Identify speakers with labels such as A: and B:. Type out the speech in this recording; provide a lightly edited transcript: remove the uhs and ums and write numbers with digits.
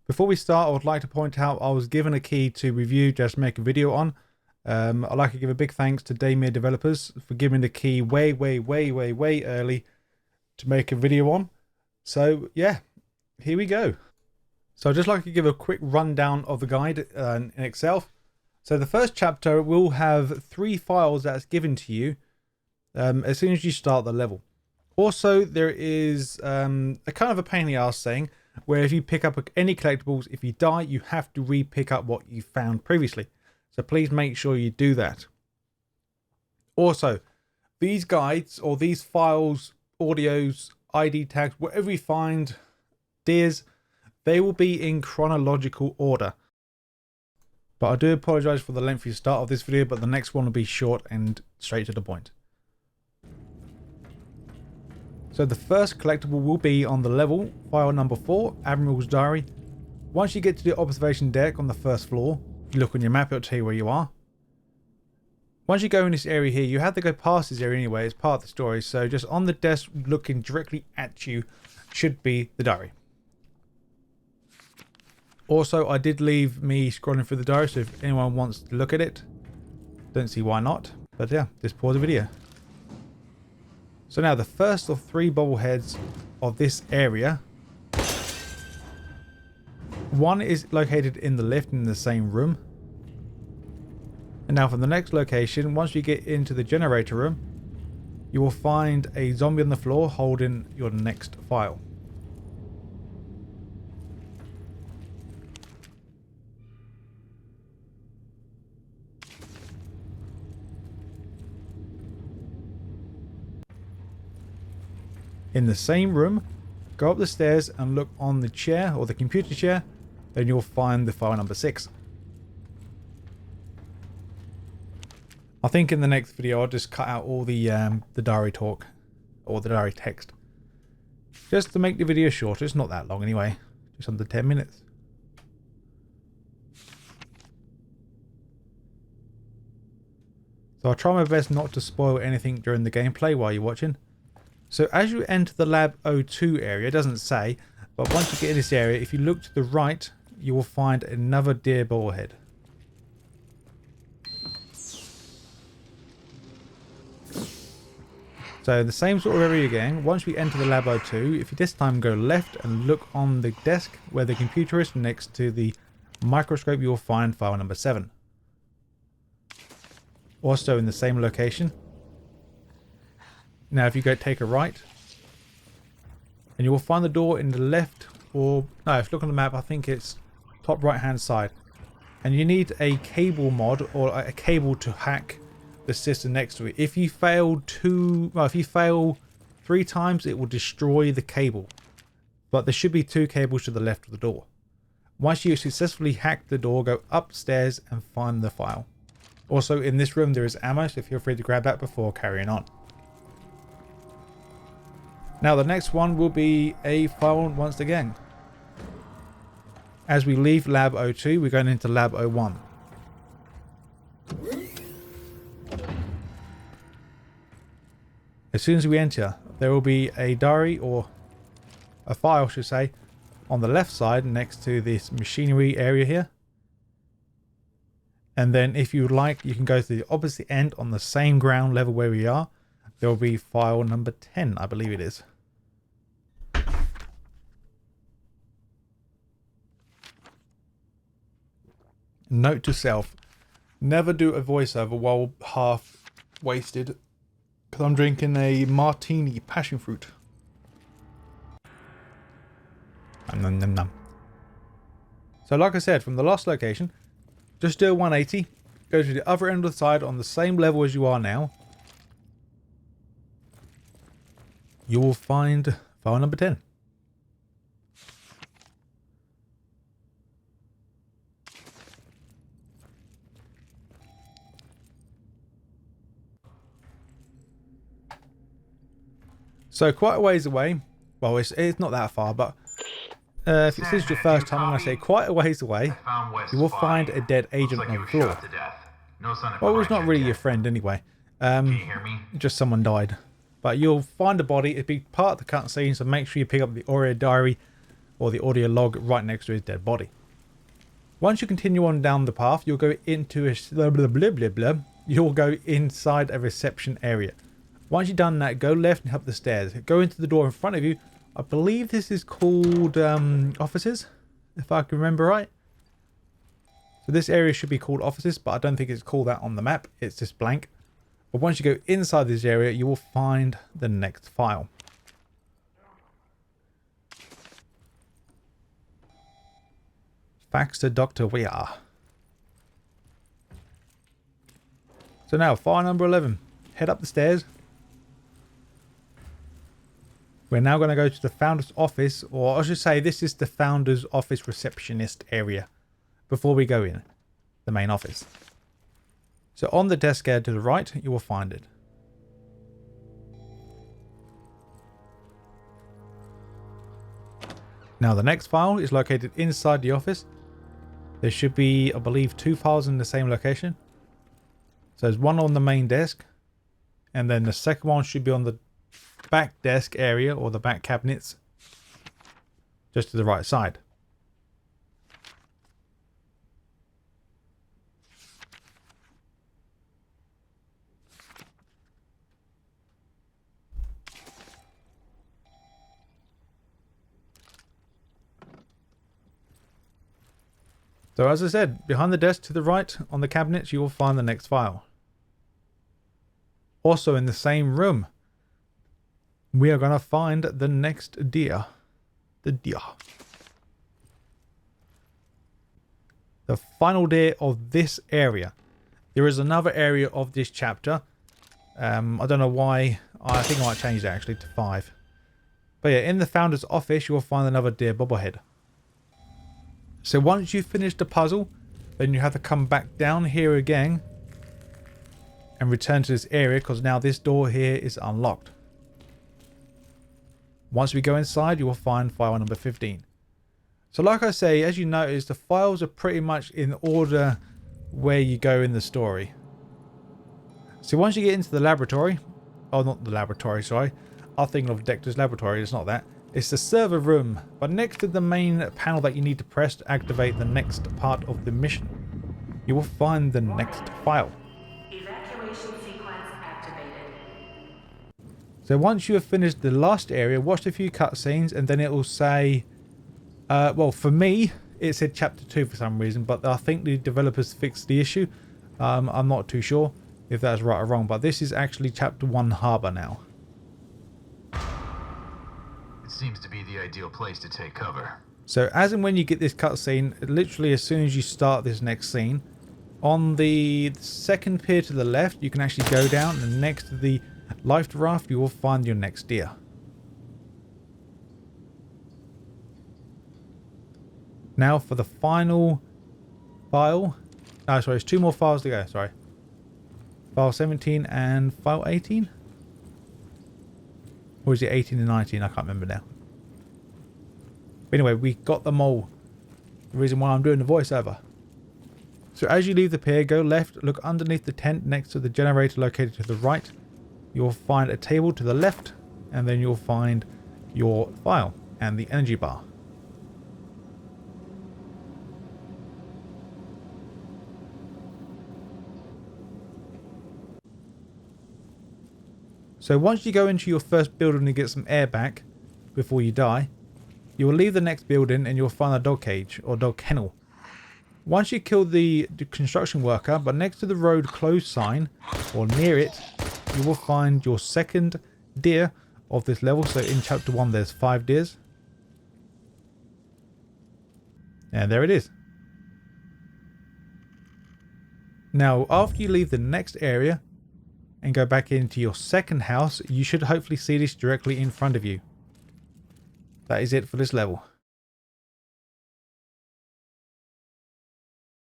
A: Before we start, I would like to point out I was given a key to review, just make a video on. I'd like to give a big thanks to Daymare developers for giving the key way early to make a video on. So yeah, here we go. So I'd just like to give a quick rundown of the guide in itself. So the first chapter will have 3 files that's given to you as soon as you start the level. Also, there is a kind of a pain in the ass thing where if you pick up any collectibles, if you die, you have to re-pick up what you found previously. So please make sure you do that. Also, these guides or these files, audios, ID tags, whatever you find, DEERs, they will be in chronological order. But I do apologize for the lengthy start of this video, but the next one will be short and straight to the point. So the first collectible will be on the level, file number 4, Admiral's Diary. Once you get to the observation deck on the first floor, if you look on your map, it'll tell you where you are. Once you go in this area here, you have to go past this area anyway, it's part of the story. So just on the desk looking directly at you should be the diary. Also, I did leave me scrolling through the diary, so if anyone wants to look at it, don't see why not. But yeah, just pause the video. So now the first of 3 bobbleheads of this area. One is located in the lift in the same room. And now from the next location, once you get into the generator room, you will find a zombie on the floor holding your next file. In the same room, go up the stairs and look on the chair or the computer chair, then you'll find the file number 6. I think in the next video I'll just cut out all the diary talk or the diary text, just to make the video shorter. It's not that long anyway, just under 10 minutes. So I'll try my best not to spoil anything during the gameplay while you're watching. So as you enter the Lab 02 area, it doesn't say, but once you get in this area, if you look to the right, you will find another deer BobbleHead. So the same sort of area again. Once we enter the Lab 02, if you this time go left and look on the desk where the computer is next to the microscope, you will find file number 7. Also in the same location. Now if you go take a right, and you will find the door in the left, or no, if you look on the map, I think it's top right hand side. And you need a cable mod or a cable to hack the system next to it. If you fail 3 times, it will destroy the cable. But there should be 2 cables to the left of the door. Once you successfully hack the door, go upstairs and find the file. Also in this room there is ammo, so feel free to grab that before carrying on. Now the next one will be a file once again. As we leave Lab 02, we're going into Lab 01. As soon as we enter, there will be a diary, or a file, I should say, on the left side next to this machinery area here. And then if you would like, you can go to the opposite end on the same ground level where we are. There will be file number 10, I believe it is. Note to self, never do a voiceover while half wasted, because I'm drinking a martini passion fruit. Nom, nom, nom. So like I said, from the last location, just do a 180, go to the other end of the side on the same level as you are now. You will find file number 10. So quite a ways away, well it's not that far, but if this is your first time, I'm going to say quite a ways away, you will find a dead agent on the floor. Well, it was not really your friend anyway, just someone died. But you'll find a body, it'll be part of the cutscene, so make sure you pick up the Weir diary or the audio log right next to his dead body. Once you continue on down the path, you'll go into a you'll go inside a reception area. Once you've done that, go left and up the stairs. Go into the door in front of you. I believe this is called offices, if I can remember right. So this area should be called offices, but I don't think it's called that on the map. It's just blank. But once you go inside this area, you will find the next file. Fax to Dr. WEIR. So now, file number 11. Head up the stairs. We're now going to go to the founder's office, or I should say this is the founder's office receptionist area before we go in the main office. So on the desk here to the right, you will find it. Now the next file is located inside the office. There should be, I believe, 2 files in the same location. So there's one on the main desk, and then the second one should be on the back desk area, or the back cabinets, just to the right side. So as I said, behind the desk to the right on the cabinets, you will find the next file. Also in the same room, we are going to find the next deer. The deer. The final deer of this area. There is another area of this chapter. I don't know why. I think I might change that actually to 5. But yeah, in the founder's office, you will find another deer bobblehead. So once you've finished the puzzle, then you have to come back down here again and return to this area, because now this door here is unlocked. Once we go inside, you will find file number 15. So like I say, as you notice, the files are pretty much in order where you go in the story. So once you get into the laboratory, oh, not the laboratory, sorry. I'm thinking of Dexter's laboratory, it's not that. It's the server room, but next to the main panel that you need to press to activate the next part of the mission, you will find the next file.
B: Evacuation sequence activated.
A: So once you have finished the last area, watch a few cutscenes, and then it will say, well, for me, it said chapter 2 for some reason, but I think the developers fixed the issue. I'm not too sure if that's right or wrong, but this is actually chapter 1 Harbor now.
C: Seems to be the ideal place to take cover.
A: So as and when you get this cutscene, literally as soon as you start this next scene, on the second pier to the left, you can actually go down, and next to the life raft, you will find your next deer. Now for the final file. Oh, sorry, there's 2 more files to go, sorry. File 17 and file 18? Or is it 18 and 19? I can't remember now. But anyway, we got them all. The reason why I'm doing the voiceover. So as you leave the pier, go left, look underneath the tent next to the generator located to the right. You'll find a table to the left, and then you'll find your file and the energy bar. So once you go into your first building and get some air back before you die, you will leave the next building and you'll find a dog cage or dog kennel. Once you kill the construction worker, but next to the road closed sign or near it, you will find your second deer of this level. So in chapter 1 there's 5 deers. And there it is. Now after you leave the next area and go back into your second house, you should hopefully see this directly in front of you. That is it for this level.